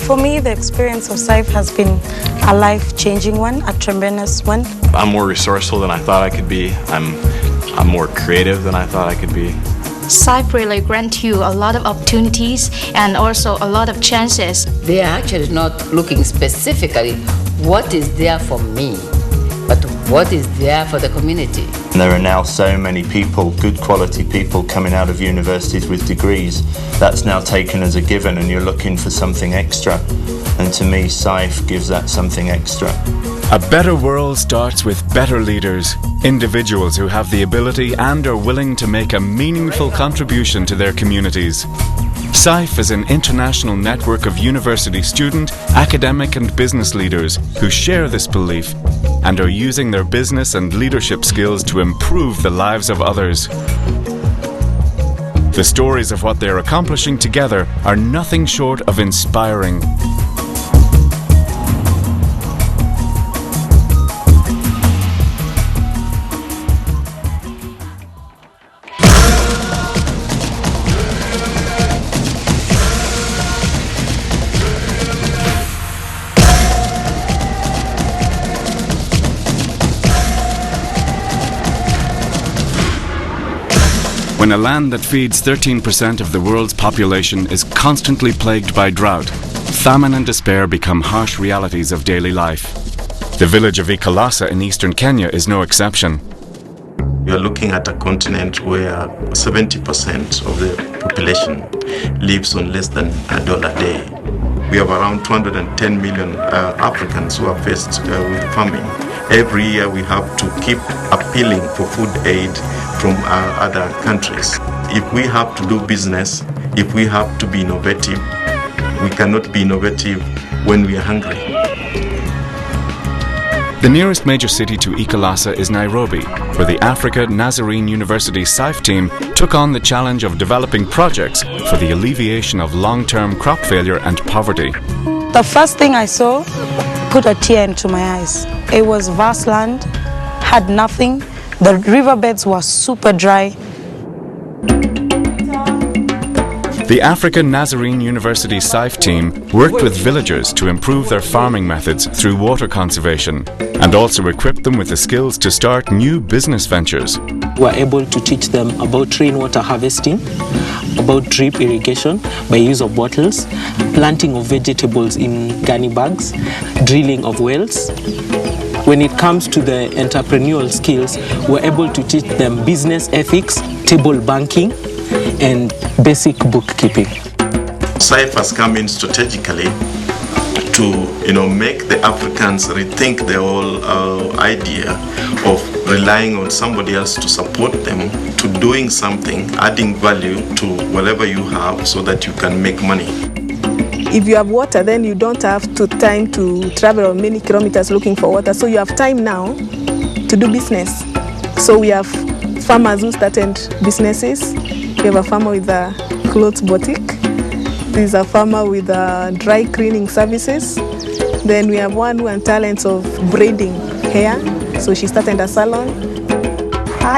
For me, the experience of Sife has been a life-changing one, a tremendous one. I'm more resourceful than I thought I could be. I'm more creative than I thought I could be. Sife really grant you a lot of opportunities and also a lot of chances. They are actually not looking specifically what is there for me, but what is there for the community. There are now so many people, good quality people, coming out of universities with degrees. That's now taken as a given, and you're looking for something extra. And to me, Sife gives that something extra. A better world starts with better leaders, individuals who have the ability and are willing to make a meaningful contribution to their communities. Sife is an international network of university student, academic and business leaders who share this belief and are using their business and leadership skills to improve the lives of others. The stories of what they're accomplishing together are nothing short of inspiring. When a land that feeds 13% of the world's population is constantly plagued by drought, famine and despair become harsh realities of daily life. The village of Ikalasa in eastern Kenya is no exception. We are looking at a continent where 70% of the population lives on less than $1 a day. We have around 210 million Africans who are faced with famine. Every year we have to keep appealing for food aid from other countries. If we have to do business, if we have to be innovative, we cannot be innovative when we are hungry. The nearest major city to Ikalasa is Nairobi, where the Africa Nazarene University Sife team took on the challenge of developing projects for the alleviation of long-term crop failure and poverty. The first thing I saw put a tear into my eyes. It was vast land, had nothing. The riverbeds were super dry. The African Nazarene University Sife team worked with villagers to improve their farming methods through water conservation and also equipped them with the skills to start new business ventures. We were able to teach them about rainwater harvesting, about drip irrigation by use of bottles, planting of vegetables in gunny bags, drilling of wells. When it comes to the entrepreneurial skills, we're able to teach them business ethics, table banking, and basic bookkeeping. Sife has come in strategically to make the Africans rethink the whole idea of relying on somebody else to support them, to doing something, adding value to whatever you have so that you can make money. If you have water, then you don't have time to travel many kilometers looking for water. So you have time now to do business. So we have farmers who started businesses. We have a farmer with a clothes boutique. There's a farmer with dry cleaning services. Then we have one who has talents of braiding hair. So she started a salon.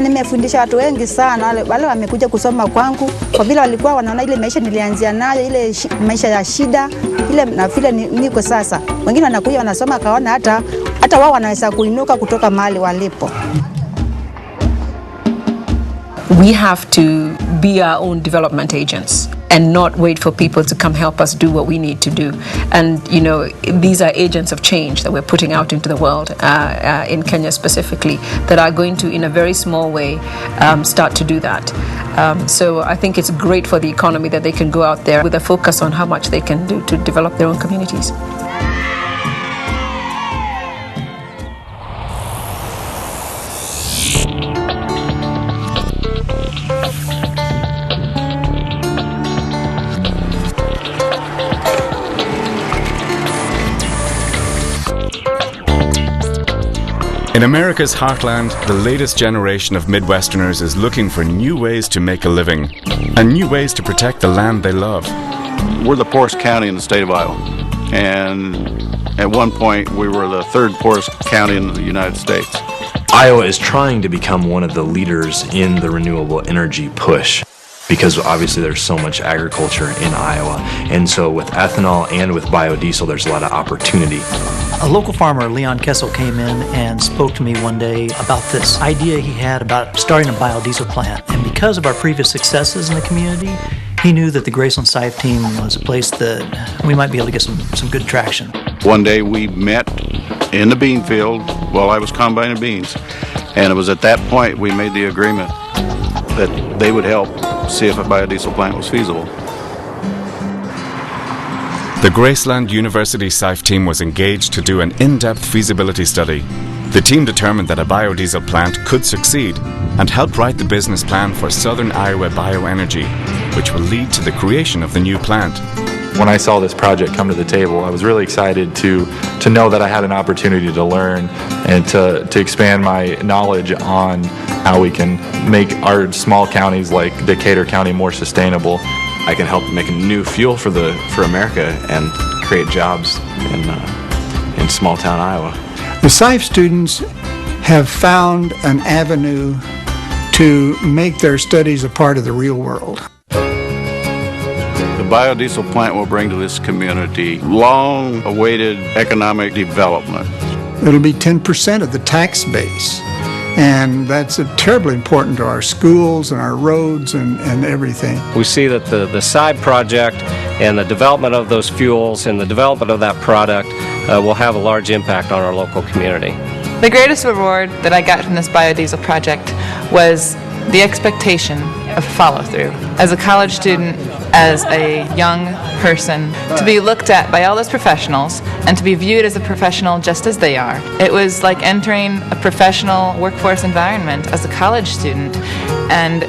Nimefundisha watu wengi sana wale wamekuja kusoma kwangu kwa vile walikuwa wanaona ile maisha nilianzia nayo ile maisha ya shida ile na vile niko sasa. Wengine wanakuja wanasoma kaona hata wao wanaweza kuinuka kutoka mahali walipo. We have to be our own development agents and not wait for people to come help us do what we need to do. And, these are agents of change that we're putting out into the world, in Kenya specifically, that are going to, in a very small way, start to do that. So I think it's great for the economy that they can go out there with a focus on how much they can do to develop their own communities. In America's heartland, the latest generation of Midwesterners is looking for new ways to make a living and new ways to protect the land they love. We're the poorest county in the state of Iowa, and at one point we were the third poorest county in the United States. Iowa is trying to become one of the leaders in the renewable energy push. because obviously there's so much agriculture in Iowa. And so with ethanol and with biodiesel, there's a lot of opportunity. A local farmer, Leon Kessel, came in and spoke to me one day about this idea he had about starting a biodiesel plant. And because of our previous successes in the community, he knew that the Graceland Sife team was a place that we might be able to get some good traction. One day we met in the bean field while I was combining beans, and it was at that point we made the agreement that they would help see if a biodiesel plant was feasible. The Graceland University Sife team was engaged to do an in-depth feasibility study. The team determined that a biodiesel plant could succeed and helped write the business plan for Southern Iowa Bioenergy, which will lead to the creation of the new plant. When I saw this project come to the table, I was really excited to know that I had an opportunity to learn and to expand my knowledge on how we can make our small counties like Decatur County more sustainable. I can help make a new fuel for America and create jobs in small town Iowa. The Sife students have found an avenue to make their studies a part of the real world. The biodiesel plant will bring to this community long-awaited economic development. It'll be 10% of the tax base, and that's terribly important to our schools and our roads and everything. We see that the side project and the development of those fuels and the development of that product will have a large impact on our local community. The greatest reward that I got from this biodiesel project was the expectation of follow-through. As a college student, as a young person, to be looked at by all those professionals and to be viewed as a professional just as they are. It was like entering a professional workforce environment as a college student and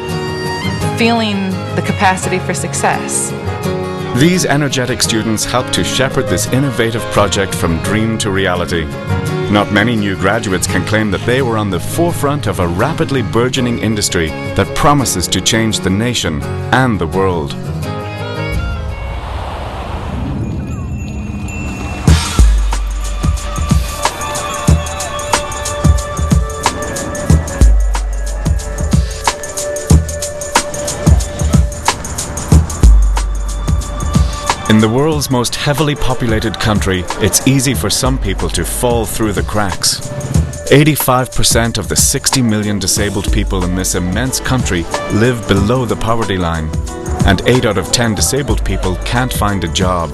feeling the capacity for success. These energetic students helped to shepherd this innovative project from dream to reality. Not many new graduates can claim that they were on the forefront of a rapidly burgeoning industry that promises to change the nation and the world. In the world's most heavily populated country, it's easy for some people to fall through the cracks. 85% of the 60 million disabled people in this immense country live below the poverty line, and 8 out of 10 disabled people can't find a job.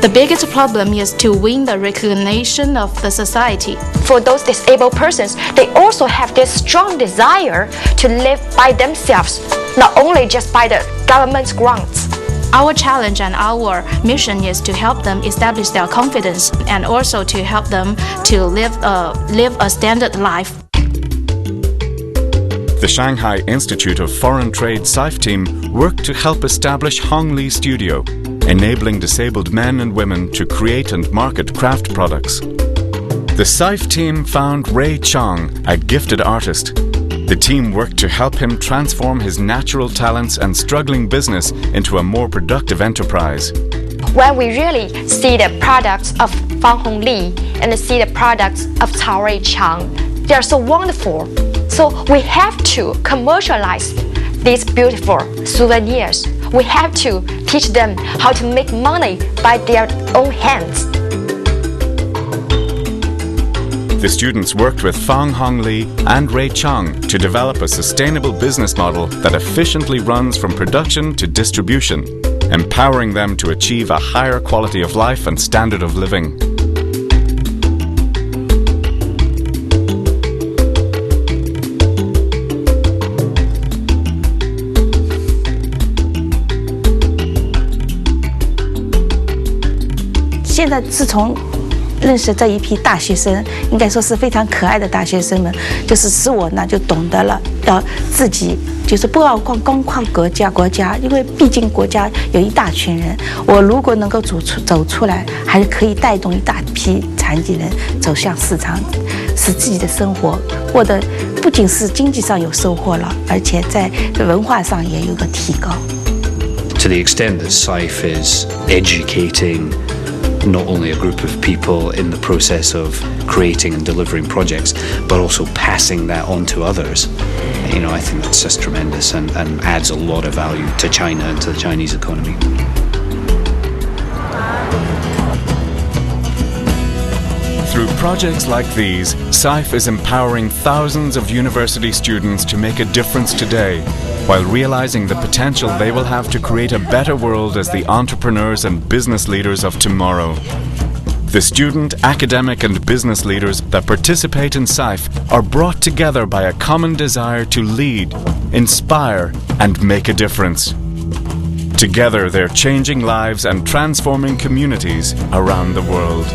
The biggest problem is to win the recognition of the society. For those disabled persons, they also have this strong desire to live by themselves, not only just by the government's grants. Our challenge and our mission is to help them establish their confidence and also to help them to live a standard life. The Shanghai Institute of Foreign Trade Sife team worked to help establish Hong Li Studio, enabling disabled men and women to create and market craft products. The Sife team found Ray Chong, a gifted artist. The team worked to help him transform his natural talents and struggling business into a more productive enterprise. When we really see the products of Fang Hong Li and see the products of Cao Rui Chang, they are so wonderful. So we have to commercialize these beautiful souvenirs. We have to teach them how to make money by their own hands. The students worked with Fang Hong Li and Ray Chong to develop a sustainable business model that efficiently runs from production to distribution, empowering them to achieve a higher quality of life and standard of living.现在自从认识这一批大学生，应该说是非常可爱的大学生们，就是使我呢就懂得了要自己就是不要光靠国家，因为毕竟国家有一大群人，我如果能够走出来，还是可以带动一大批残疾人走向市场，使自己的生活过得不仅是经济上有收获了，而且在文化上也有个提高。To the extent that Sife is educating not only a group of people in the process of creating and delivering projects, but also passing that on to others. I think that's just tremendous and adds a lot of value to China and to the Chinese economy. Through projects like these, Sife is empowering thousands of university students to make a difference today, while realizing the potential they will have to create a better world as the entrepreneurs and business leaders of tomorrow. The student, academic and business leaders that participate in Sife are brought together by a common desire to lead, inspire and make a difference. Together they're changing lives and transforming communities around the world.